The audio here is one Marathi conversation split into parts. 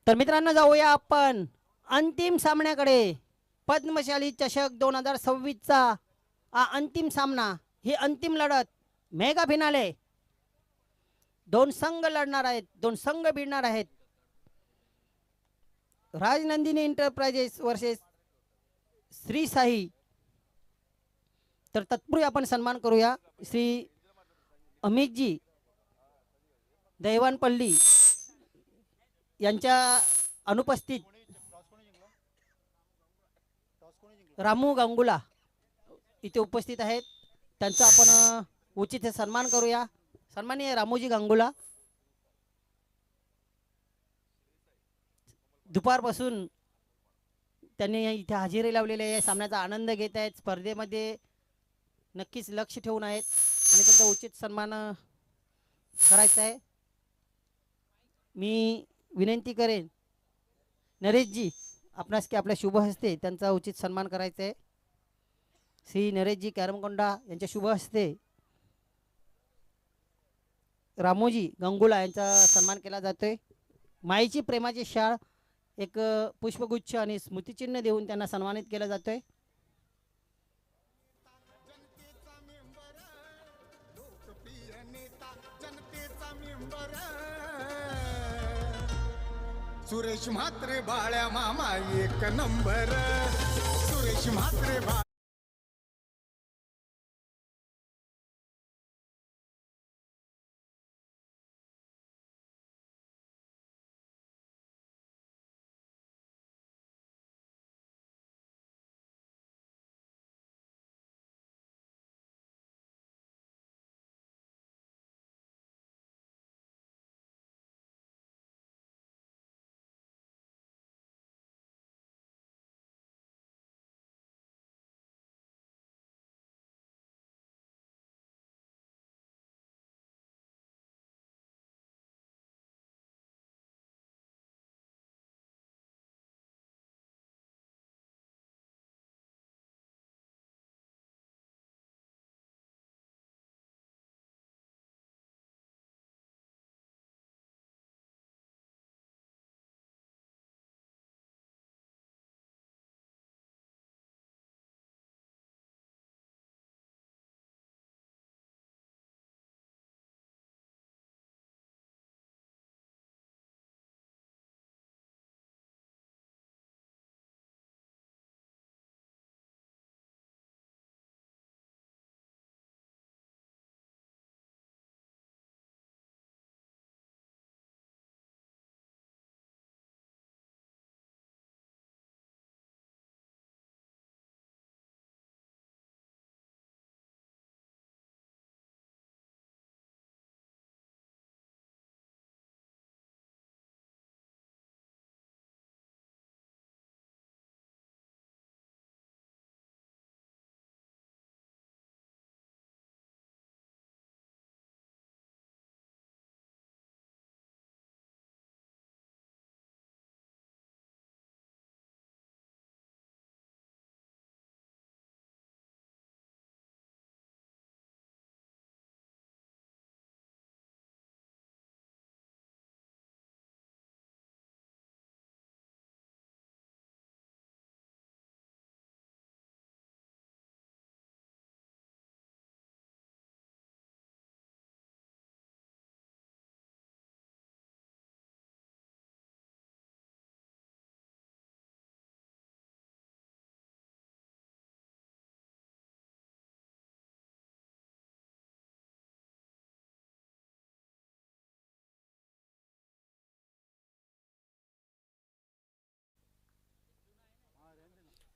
तर मित्रांनो, जाऊया आपण अंतिम सामन्याकडे. पद्मशाली चषक 2026चा हा अंतिम सामना, ही अंतिम लढत, मेगा फिनाले. दोन संघ लढणार आहेत, दोन संघ भिडणार आहेत. Rajnandini enterprises versus Shri Sai. तर तत्पूर्वी आपण सन्मान करूया श्री अमितजी दैवानपल्ली यांच्या अनुपस्थित रामू गंगुला इथे उपस्थित आहेत. त्यांचा आपण उचित सन्मान करूया. सन्माननीय रामूजी गंगुला, दुपारपासून त्यांनी इथे हजेरी लावलेली आहे, सामन्याचा आनंद घेत आहेत, स्पर्धेमध्ये नक्कीच लक्ष ठेवून आहेत आणि त्यांचा उचित सन्मान करायचा आहे. मी विनंती करेन नरेशजी आपणास की आपल्या शुभ हस्ते त्यांचा उचित सन्मान करायचा आहे. श्री नरेशजी कॅरमकोंडा यांच्या शुभ हस्ते रामोजी गंगुला यांचा सन्मान केला जातोय. माईची प्रेमाची शाळ एक पुष्पगुच्छ आणि स्मृतिचिन्ह देऊन त्यांना सन्मानित केलं जातोय. सुरेश म्हात्रे बाळ्या मामा एक नंबर. सुरेश म्हात्रे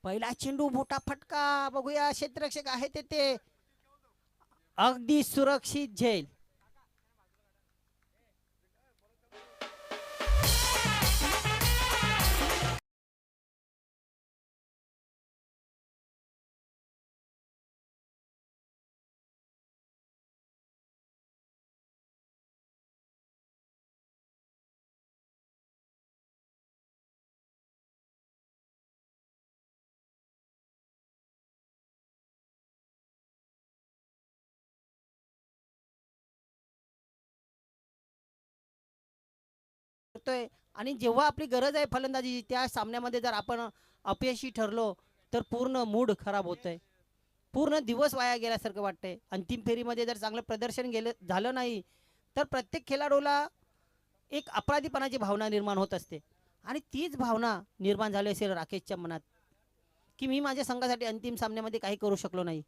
पहिला चेंडू मोठा फटका, बघूया क्षेत्ररक्षक आहे ते अगदी सुरक्षित झेल. आणि जेव्हा आपली गरज आहे फलंदाजी त्या सामन्यामध्ये जर आपण अपयशी ठरलो तर पूर्ण मूड खराब होतंय, पूर्ण दिवस वाया गेल्यासारखं वाटतंय. अंतिम फेरीमध्ये जर चांगलं प्रदर्शन झालं नाही तर प्रत्येक खेळाडूला एक अपराधीपणाची भावना निर्माण होत असते आणि तीच भावना निर्माण झाली असेल राकेशच्या मनात की मी माझ्या संघासाठी अंतिम सामन्यामध्ये काही करू शकलो नाही.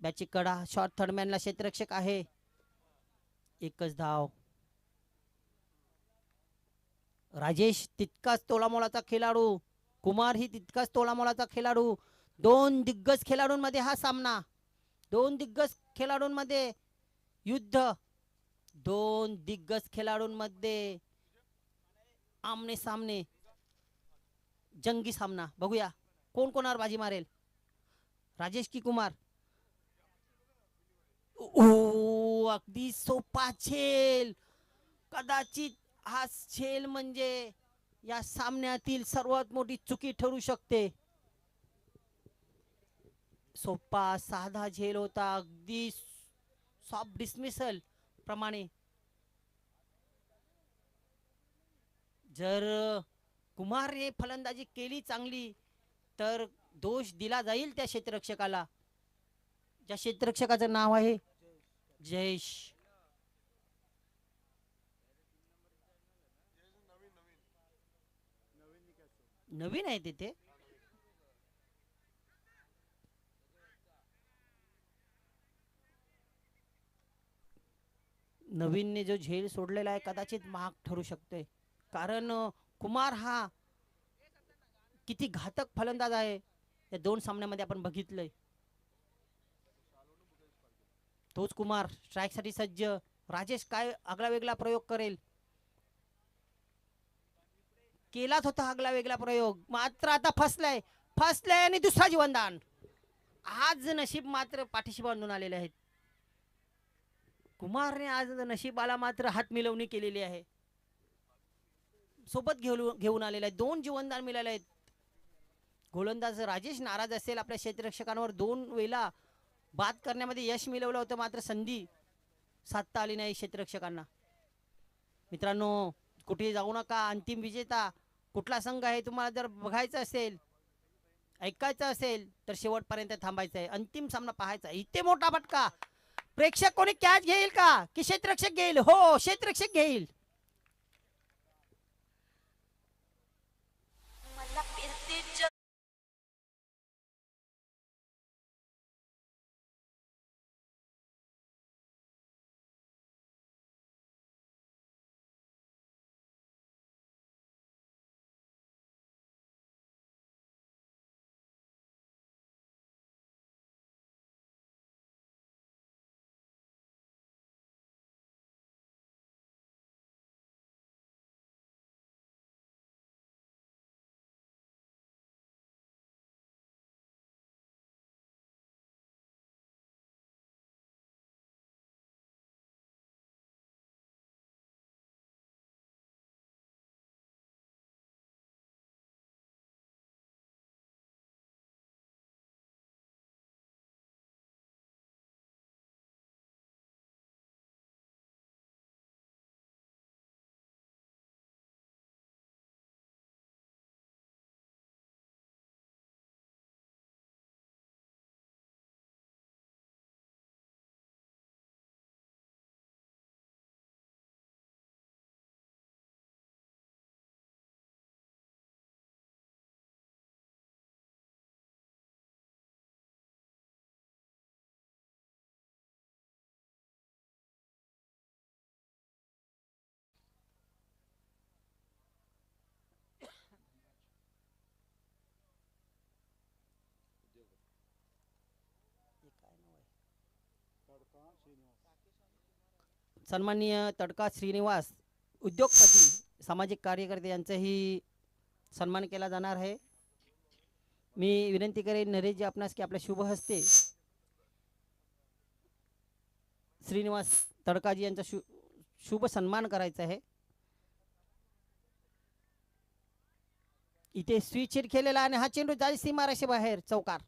बॅटची कडा, शॉर्ट थर्डमॅनला क्षेत्ररक्षक आहे, एकच धाव. राजेश तितकाच तोलामोलाचा खेळाडू, कुमार ही तितकाच तोलामोलाचा खेळाडू. दोन दिग्गज खेळाडूंमध्ये हा सामना, दोन दिग्गज खेळाडूंमध्ये युद्ध, दोन दिग्गज खेळाडूंमध्ये आमने सामने जंगी सामना. बघूया कोण कोणावर बाजी मारेल, राजेश की कुमार. ओ अगदी सोपा खेळ, कदाचित हा खेळ म्हणजे या सामन्यातील सर्वात मोठी चुकी ठरू शकते. सोपा साधा झेल होता, अगदी सॉफ्ट डिसमिसल प्रमाणे. जर कुमारने फलंदाजी केली चांगली तर दोष दिला जाईल त्या क्षेत्ररक्षकाला, ज्या क्षेत्ररक्षकाचं नाव आहे जयेश. नवीन आहे तिथे. नवीनने जो झेल सोडलेला आहे कदाचित महाग ठरू शकते, कारण कुमार हा किती घातक फलंदाज आहे या दोन सामन्यामध्ये आपण बघितलंय. तोच कुमार स्ट्राईकसाठी सज्ज. राजेश काय आगळा वेगळा प्रयोग करेल, केलाच होता आगळा वेगळा प्रयोग, मात्र आता फसलाय, फसलाय आणि दुसरा जीवनदान. आज नशीब मात्र पाठीशी बांधून आलेले आहेत. कुमारने आज नशिबाला मात्र हात मिळवणी केलेली आहे, सोबत घेऊन आलेला आहे. दोन जीवनदान मिळाले आहेत. गोलंदाज राजेश नाराज असेल, आपल्या क्षेत्ररक्षकांवर दोन वेळा बाद करण्यामध्ये यश मिळवलं होतं, मात्र संधी साधता आली नाही क्षेत्ररक्षकांना. मित्रांनो कुठे जाऊ नका, अंतिम विजेता कुठला संघ आहे तुम्हाला जर बघायचं असेल, ऐकायचं असेल तर शेवटपर्यंत थांबायचं आहे, अंतिम सामना पाहायचा आहे. इथे मोठा फटका, प्रेक्षक कोणी कॅच घेईल का की क्षेत्ररक्षक घेईल? हो, क्षेत्ररक्षक घेईल. सन्माननीय तडका श्रीनिवास उद्योगपती सामाजिक कार्यकर्ते यांचाही सन्मान केला जाणार आहे. मी विनंती करेन नरेशजी आपणास की आपल्या शुभ हस्ते श्रीनिवास तडकाजी यांचा शुभ सन्मान करायचा आहे. इथे स्विच हिट केलेला आणि हा चेंडू जाईल सीमारेषे बाहेर, चौकार.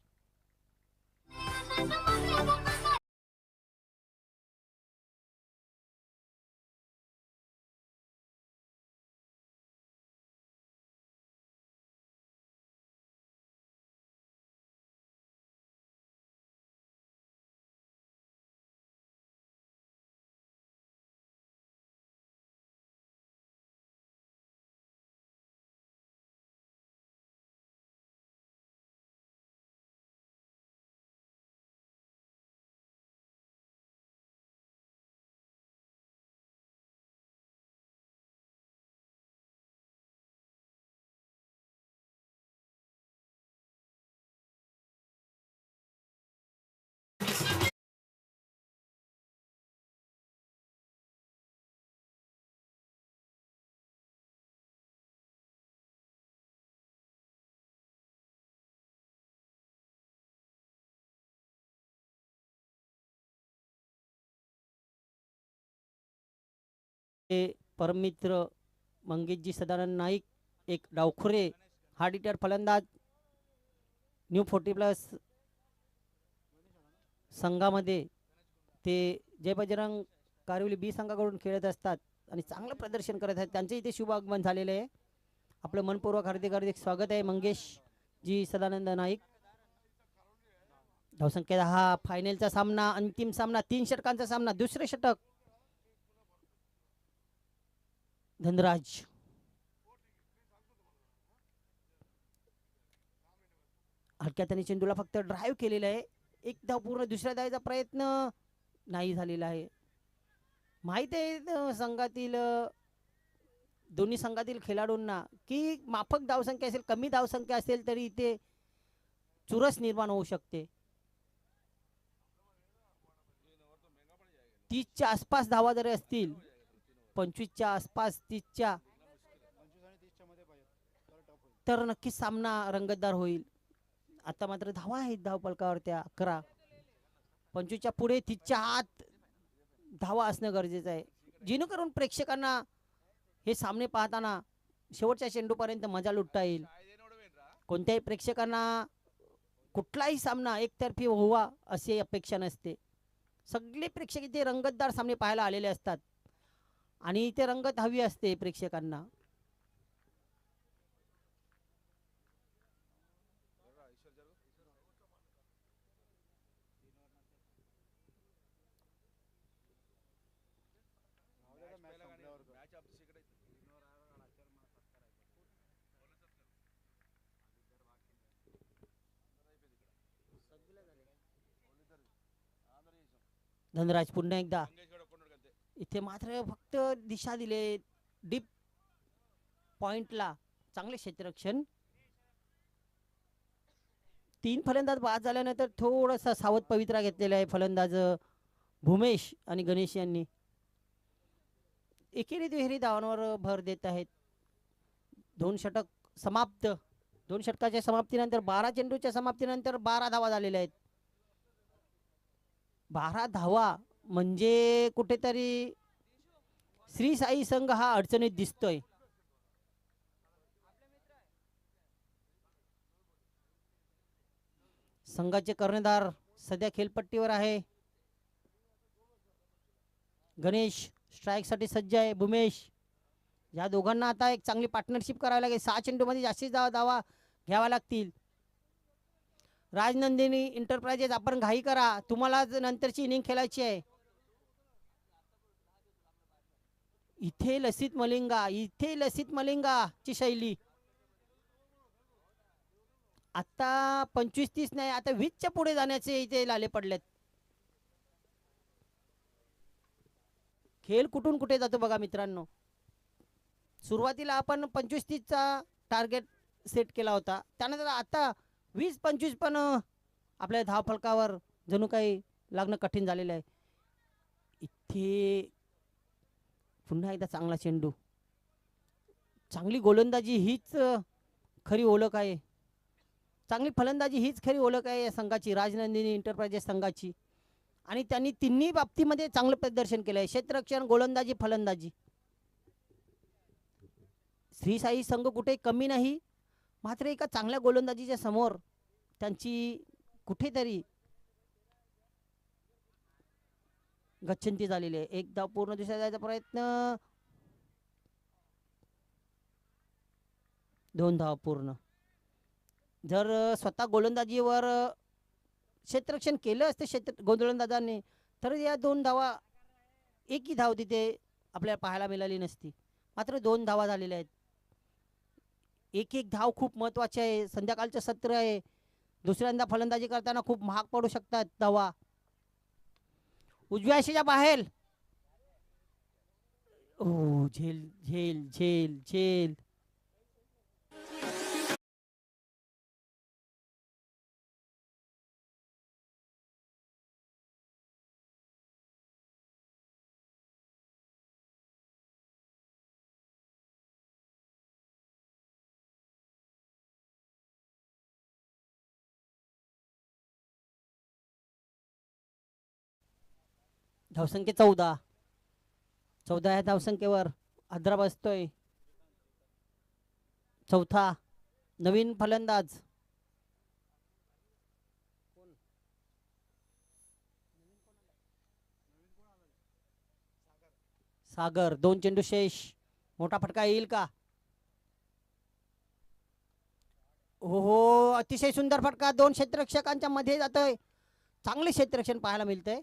परममित्र मंगेशजी सदानंद नाईक, एक डावखुरे हार्ड हिटर फलंदाज न्यू 40+ संघामध्ये ते जय बजरंग कारिवली बी संघाकडून खेळत असतात आणि चांगलं प्रदर्शन करत आहेत. त्यांचे इथे शुभ आगमन झालेले आहे. आपलं मनपूर्वक हार्दिक हार्दिक स्वागत आहे मंगेश जी सदानंद नाईक. धावसंख्या 10. फायनलचा सामना, अंतिम सामना, 3 षटकांचा सामना. दुसरे षटक धनराज हलक्या त्याने चेंडूला फक्त ड्राईव्ह केलेला आहे. एक धाव पूर्ण, दुसऱ्या धावेचा प्रयत्न नाही झालेला आहे. माहित आहे संघातील दोन्ही संघातील खेळाडूंना की माफक धावसंख्या असेल, कमी धावसंख्या असेल तरी इथे चुरस निर्माण होऊ शकते. 30च्या आसपास धावा जरी असतील, 25च्या आसपास, 30च्या, तर नक्कीच सामना रंगतदार होईल. आता मात्र धावा आहेत धावफलकावर त्या 11. 25च्या पुढे 30च्या आत धावा असणं गरजेचं आहे, जेणेकरून प्रेक्षकांना हे सामने पाहताना शेवटच्या चेंडूपर्यंत मजा लुटता येईल. कोणत्याही प्रेक्षकांना कुठलाही सामना एकतर्फी व्हावा अशी अपेक्षा नसते. सगळे प्रेक्षक इथे रंगतदार सामने पाहायला आलेले असतात आणि इथे रंगत हवी असते प्रेक्षकांना. धनराज पुन्हा एकदा इथे मात्र फक्त दिशा दिले डीप पॉइंटला. चांगले क्षेत्ररक्षण. 3 फलंदाज बाद झाल्यानंतर थोडासा सावध पवित्रा घेतलेला आहे फलंदाज भूमेश आणि गणेश यांनी. एकेरी दुहेरी धावांवर भर देत आहेत. 2 षटक समाप्त. 2 षटकाच्या समाप्तीनंतर 12 चेंडूच्या समाप्तीनंतर 12 धावा झालेल्या आहेत. 12 धावा म्हणजे कुठेतरी श्री साई संघ हा अडचणीत दिसतोय. संघाचे कर्णधार सध्या खेळपट्टीवर आहे. गणेश स्ट्राईक साठी सज्ज आहे. भूमेश, या दोघांना आता एक चांगली पार्टनरशिप करावी लागेल. 6 चेंडूमध्ये जास्तीत धावा घ्यावा लागतील. राजनंदिनी इंटरप्राइजेस, आपण घाई करा, तुम्हाला नंतरची इनिंग खेळायची आहे. इथे लसित मलिंगा ची शैली. आता 25-30 नाही, आता 20च्या पुढे जाण्याचे इथे लाले पडलेत. खेळ कुठून कुठे जातो बघा मित्रांनो. सुरुवातीला आपण 25-30चा टार्गेट सेट केला होता, त्यानंतर आता 20-25 पण आपल्या धावफलकावर जणू काही लागणं कठीण झालेलं आहे. इथे पुन्हा एकदा चांगला चेंडू. चांगली गोलंदाजी हीच खरी ओळख आहे. चांगली फलंदाजी हीच खरी ओळख आहे या संघाची, राजनंदिनी इंटरप्राइजेस संघाची. आणि त्यांनी तिन्ही बाबतीमध्ये चांगलं प्रदर्शन केलं आहे. क्षेत्ररक्षण, गोलंदाजी, फलंदाजी. श्री साई संघ कुठे कमी नाही, मात्र एका चांगल्या गोलंदाजीच्या समोर त्यांची कुठेतरी गच्छंती झालेली आहे. एक धाव पूर्ण, दुसऱ्या धावाचा प्रयत्न, 2 धाव पूर्ण. जर स्वतः गोलंदाजीवर क्षेत्ररक्षण केलं असते गोलंदाजांनी, तर या 2 धावा, एकही धाव तिथे आपल्याला पाहायला मिळाली नसती. मात्र 2 धावा झालेल्या आहेत. एक धाव खूप महत्वाची आहे. संध्याकाळचं सत्र आहे, दुसऱ्यांदा फलंदाजी करताना खूप महाग पडू शकतात धावा. उजव्या आशेच्या बाहेर. ओ, झेल झेल झेल झेल. धावसंख्या 14. 14 या धावसंख्येवर आद्रा बसतोय. चौथा नवीन फलंदाज सागर. 2 चेंडू शेष. मोठा फटका येईल का? हो हो, अतिशय सुंदर फटका. 2 क्षेत्ररक्षकांच्या मध्ये जातोय. चांगले क्षेत्ररक्षण पाहायला मिळतंय.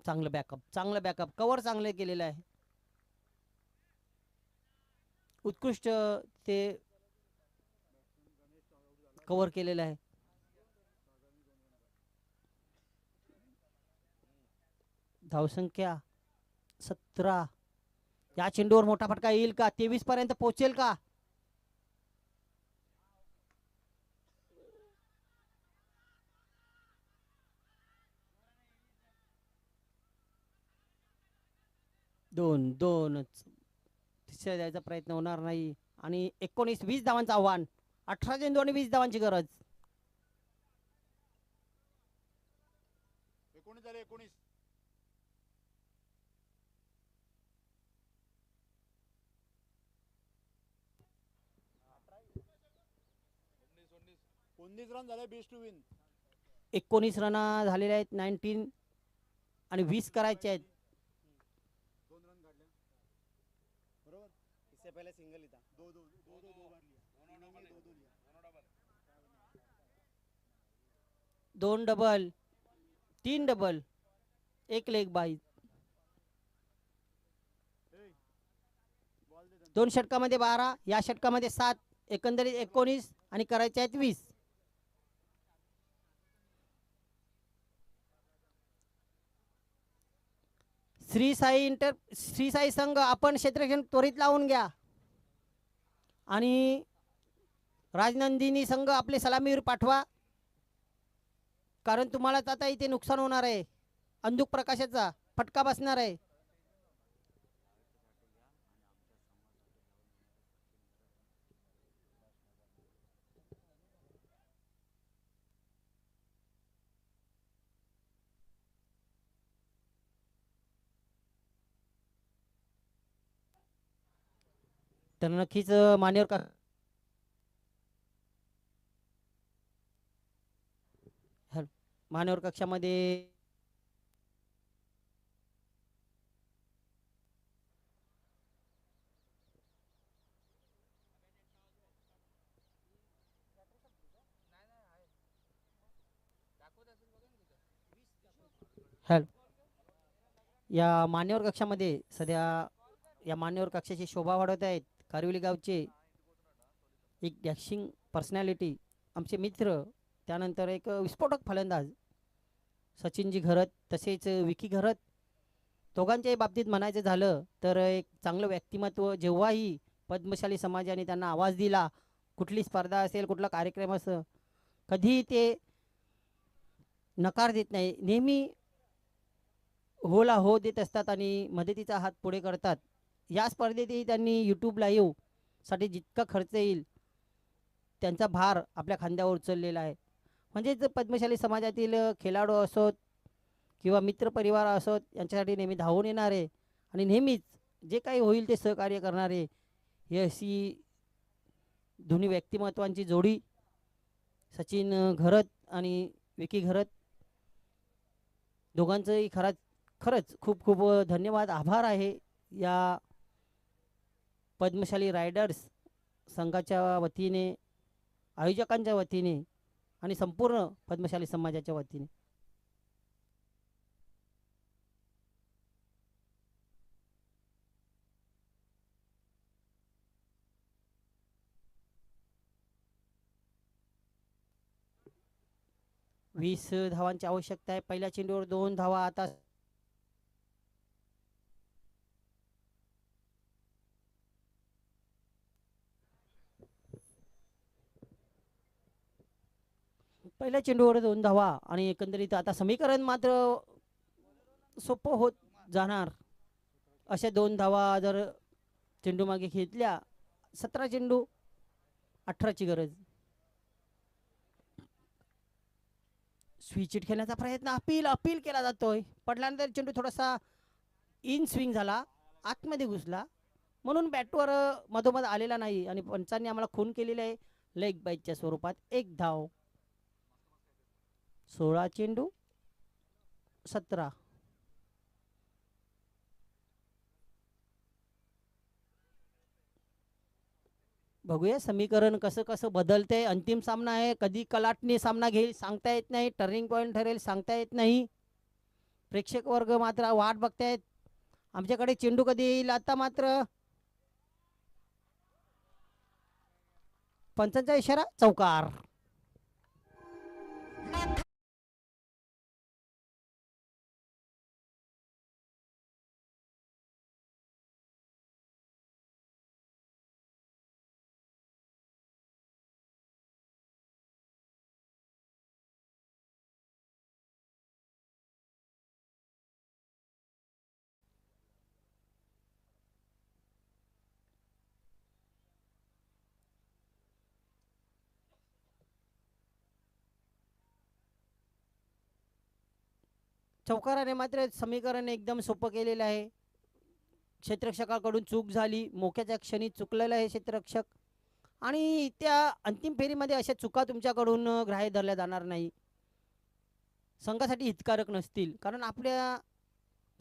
चांगलं बॅकअप कव्हर चांगले केलेलं आहे. उत्कृष्ट ते कव्हर केलेलं आहे. धावसंख्या 17. या चेंडूवर मोठा फटका येईल का? 23 पर्यंत पोहोचेल का? दोनच. तिसऱ्या द्यायचा प्रयत्न होणार नाही. आणि 19-20 धावांचं आव्हान. 18 चेंडू आणि 20 धावांची गरज. 19 झाले 19. रन झाले. Best to win. 19 रन झालेले आहेत. 19 आणि 20 करायचे आहेत. 2 रन काढले बरोबर. इससे पहले सिंगल ही था. दो बार लिया. 2 डबल, 3 डबल, 1 लेग बाई. 2 षटकामध्ये 12, या षटकामध्ये 7, एकंदरीत 19 आणि करायचे आहेत 20. श्री साई संघ, आपण क्षेत्ररक्षण त्वरित लावून घ्या. आणि राजनंदिनी संघ आपले सलामीवीर पाठवा, कारण तुम्हालाच आता इथे नुकसान होणार आहे. अंधुक प्रकाशाचा फटका बसणार आहे. तर नक्कीच मान्यवर कक्षामध्ये या मान्यवर कक्षामध्ये सध्या या मान्यवर कक्षाची शोभा वाढवत आहेत कारिवली गावचे एक डॅशिंग पर्सनॅलिटी, आमचे मित्र, त्यानंतर एक विस्फोटक फलंदाज सचिनजी घरत, तसेच विकी घरत. दोघांच्याही बाबतीत म्हणायचं झालं तर एक चांगलं व्यक्तिमत्व. जेव्हाही पद्मशाली समाजाने त्यांना आवाज दिला, कुठली स्पर्धा असेल, कुठला कार्यक्रम असेल, कधी ते नकार देत नाही. नेहमी होला हो देत असतात आणि मदतीचा हात पुढे करतात. या स्पर्धेतही त्यांनी यूट्यूब लाईव्ह साठी जितका खर्च येईल त्यांचा भार आपल्या खांद्यावर उचललेला आहे. म्हणजेच पद्मशाली समाजातील खेळाडू असोत किंवा मित्रपरिवार असोत, यांच्यासाठी नेहमी धावून येणारे आणि नेहमीच जे काही होईल ते सहकार्य करणारे ही अशी दोन्ही व्यक्तिमत्वांची जोडी सचिन घरत आणि विकी घरत. दोघांचंही खरंच खूप खूप धन्यवाद, आभार आहे या पद्मशाली रायडर्स संघाच्या वतीने, आयोजकांच्या वतीने आणि संपूर्ण पद्मशाली समाजाच्या वतीने. वीस धावांची आवश्यकता आहे. पहिल्या चेंडूवर 2 धावा. आता पहिल्या चेंडूवर 2 धावा आणि एकंदरीत आता समीकरण मात्र सोपं होत जाणार. अशा 2 धावा जर चेंडू मागे घेतल्या, 17 चेंडू 18ची गरज. स्विच खेळण्याचा प्रयत्न अपील केला जातोय. पडल्यानंतर चेंडू थोडासा इन स्विंग झाला, आतमध्ये घुसला, म्हणून बॅटवर मधोमध आलेला नाही आणि पंचांनी आम्हाला खून केलेला आहे लेग बाईटच्या स्वरूपात. 1 धाव. 16 चेंडू 17. बघूया समीकरण कसं कसं बदलते. अंतिम सामना आहे, कधी कलाटणी सामना घेईल सांगता येत नाही, टर्निंग पॉईंट ठरेल सांगता येत नाही. प्रेक्षक वर्ग मात्र वाट बघतायत आमच्याकडे चेंडू कधी येईल. आता मात्र पंचांचा इशारा, चौकार. चौकाराने मात्र समीकरण एकदम सोपं केलेलं आहे. क्षेत्ररक्षकाकडून चूक झाली, मोक्याच्या क्षणी चुकलेलं आहे क्षेत्ररक्षक, आणि त्या अंतिम फेरीमध्ये अशा चुका तुमच्याकडून ग्राह्य धरल्या जाणार नाही, संघासाठी हितकारक नसतील, कारण आपल्या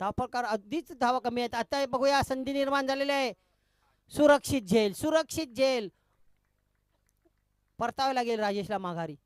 धावफलकार अगदीच धावा कमी आहेत. आता बघूया संधी निर्माण झालेली आहे. सुरक्षित झेल, सुरक्षित झेल, परतावे लागेल राजेशला माघारी.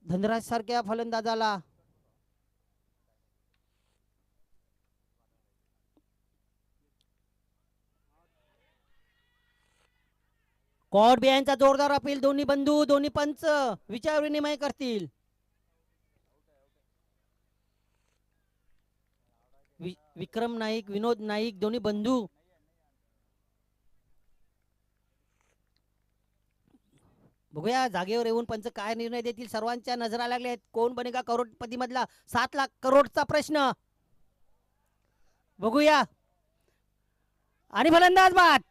धनराज सारख्या फलंदाजाला कॉट बियांचा जोरदार अपील. दोन्ही बंधू दोन्ही पंच विचार विनिमय करतील. विक्रम नाईक विनोद नाईक दोन्ही बंधू बघूया जागेवर येऊन पंच काय निर्णय देतील. सर्वांच्या नजरा लागल्या आहेत. कोण बनेगा करोडपती मधला 7 लाख करोडचा प्रश्न बघूया. आणि फलंदाज बाद.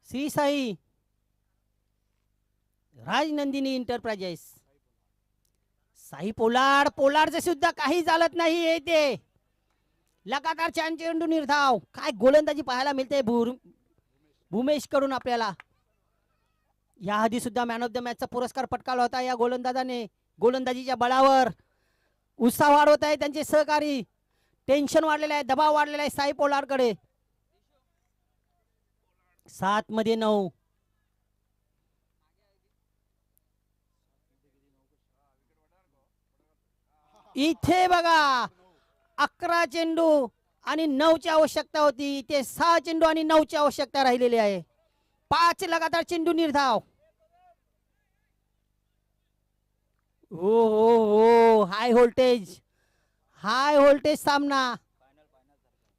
श्री साई राजनंदिनी इंटरप्राइजेस. साई पोलार्डचे सुद्धा काही चालत नाही. येते लगातार चेंडू निर्धाव. काय गोलंदाजी पाहायला मिळते भूमेश कडून आपल्याला. याआधी सुद्धा मॅन ऑफ द मॅचचा पुरस्कार पटकावला होता या गोलंदाजाने. गोलंदाजीच्या बळावर उत्साह वाढवत आहे त्यांचे सहकारी. टेन्शन वाढलेलं आहे, दबाव वाढलेला आहे साई पोलार्डकडे. 7 मध्ये 9. इथे बघा 11 चेंडू आणि 9ची आवश्यकता होती. इथे 6 चेंडू आणि 9ची आवश्यकता राहिलेली आहे. 5 लगातार चेंडू निर्धाव. हो हो हो हाय व्होल्टेज सामना.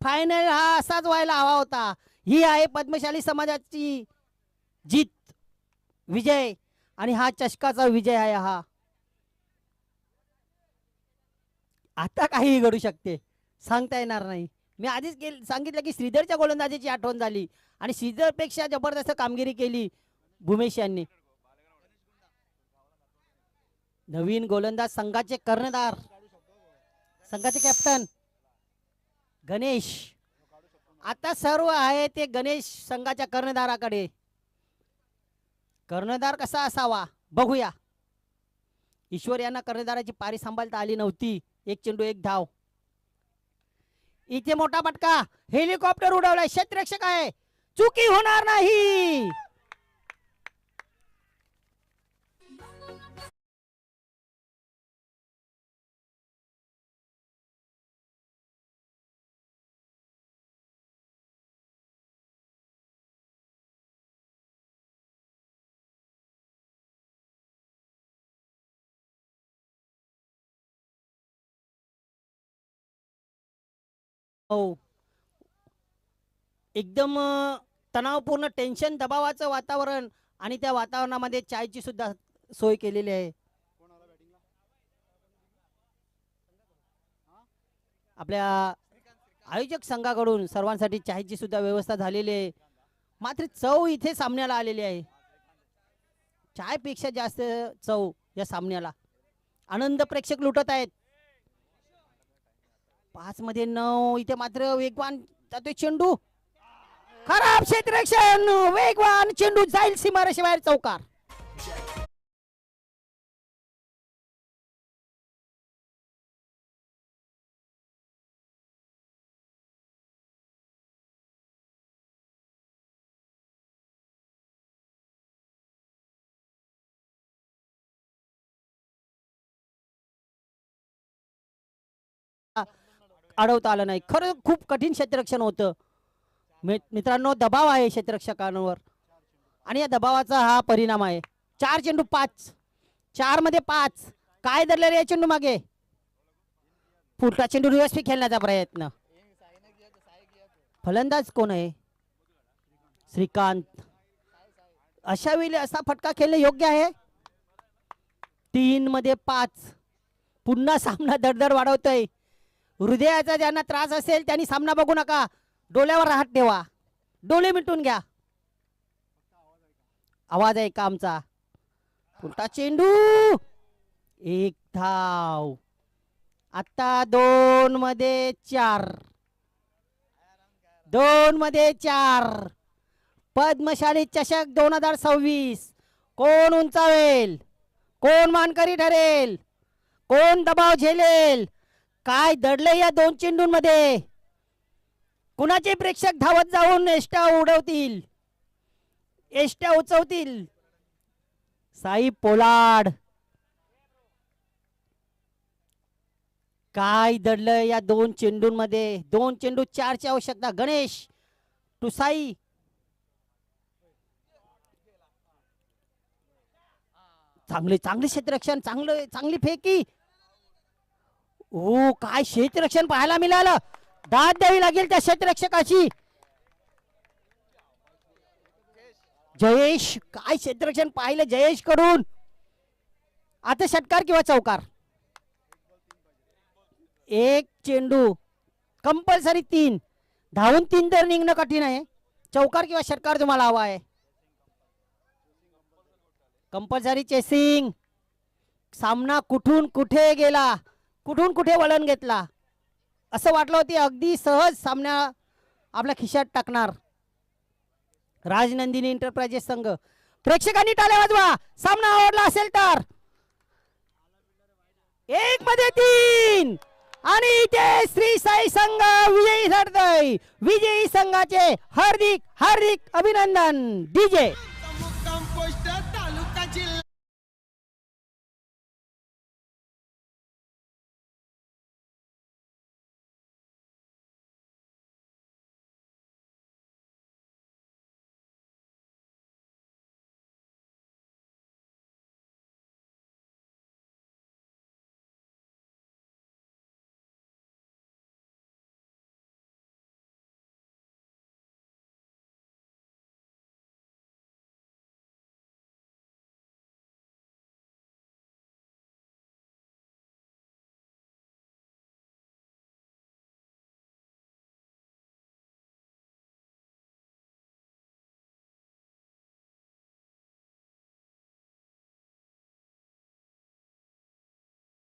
फायनल हा असाच व्हायला हवा होता. ही आहे पद्मशाली समाजाची जीत, विजय. आणि हा चषकाचा विजय आहे. हा आता काही घडू शकते, सांगता येणार नाही. मी आधीच सांगितलं की श्रीधरच्या गोलंदाजीची आठवण झाली आणि श्रीधरपेक्षा जबरदस्त कामगिरी केली भूमेश यांनी. नवीन गोलंदाज संघाचे कर्णधार, संघाचे कॅप्टन गणेश. आता सर्व आहे ते गणेश संघाच्या कर्णधाराकडे. कर्णधार कसा असावा बघूया. ईश्वर यांना कर्णधाराची पारी सांभाळता आली नव्हती. 1 चेंडू 1 धाव. इथे मोठा फटका. हेलिकॉप्टर उडवलाय. क्षेत्ररक्षक आहे, चुकी होणार नाही. हो एकदम तणावपूर्ण टेन्शन दबावाचं वातावरण आणि त्या वातावरणामध्ये चायची सुद्धा सोय केलेली आहे. आपल्या आयोजक संघाकडून सर्वांसाठी चायची सुद्धा व्यवस्था झालेली आहे. मात्र चव इथे सामन्याला आलेली आहे. चायपेक्षा जास्त चव या सामन्याला. आनंद प्रेक्षक लुटत आहेत. 5 मध्ये 9. इथे मात्र वेगवान जातोय चेंडू. खराब क्षेत्ररक्षण. वेगवान चेंडू जाईल सीमारेषेबाहेर. चौकार. अडवता आलं नाही. खरं खूप कठीण क्षेत्ररक्षण होतं मित्रांनो. दबाव आहे क्षेत्ररक्षकांवर आणि या दबावाचा हा परिणाम आहे. 4 चेंडू 5. 4 मध्ये 5. काय धरले रे चेंडू मागे. फुटला चेंडू रिवर्स खेळण्याचा प्रयत्न. फलंदाज कोण आहे? श्रीकांत. अशा वेळी असा फटका खेळणे योग्य आहे? 3 मध्ये 5. पुन्हा सामना दडदड वाढवतोय. हृदयाचा ज्यांना त्रास असेल त्यांनी सामना बघू नका, डोळ्यावर हात ठेवा, डोळे मिटून घ्या. आवाज आहे का आमचा? पुलटा चेंडू, 1 धाव. आता 2 मध्ये 4. 2 मध्ये 4. पद्मशाली चषक 2026. कोण उंचावेल? कोण मानकरी ठरेल? कोण दबाव झेलेल? काय दडले या 2 चेंडूंमध्ये? कुणाचे प्रेक्षक धावत जाऊन एष्ट्या उडवतील, एष्ट्या उचवतील? साई पोलाड. काय दडलं या 2 चेंडूंमध्ये? 2 चेंडू 4 ची आवश्यकता. गणेश टू साई. चांगले चांगले क्षेत्ररक्षण, चांगली फेकी. ओ काय क्षेत्ररक्षण पाहायला मिळालं. दाद द्यावी लागेल त्या क्षेत्ररक्षकाची. जयेश, काय क्षेत्ररक्षण पाहिलं जयेश कडून. आता षटकार किंवा चौकार? 1 चेंडू कंपल्सरी 3 धावून 3 तर निघणं कठीण आहे. चौकार किंवा षटकार तुम्हाला हवा आहे? Compulsory chasing. सामना कुठून कुठे गेला, कुठून कुठे वळण घेतला. असं वाटलं होती अगदी सहज सामना आपल्या खिशात टाकणार राजनंदिनी एंटरप्राइजेस संघ. प्रेक्षकांनी टाळ्या वाजवा सामना आवडला असेल तर. 1 मध्ये 3 आणि इथे श्री साई संघ विजयी ठरतोय. विजयी संघाचे हार्दिक हार्दिक अभिनंदन. डीजे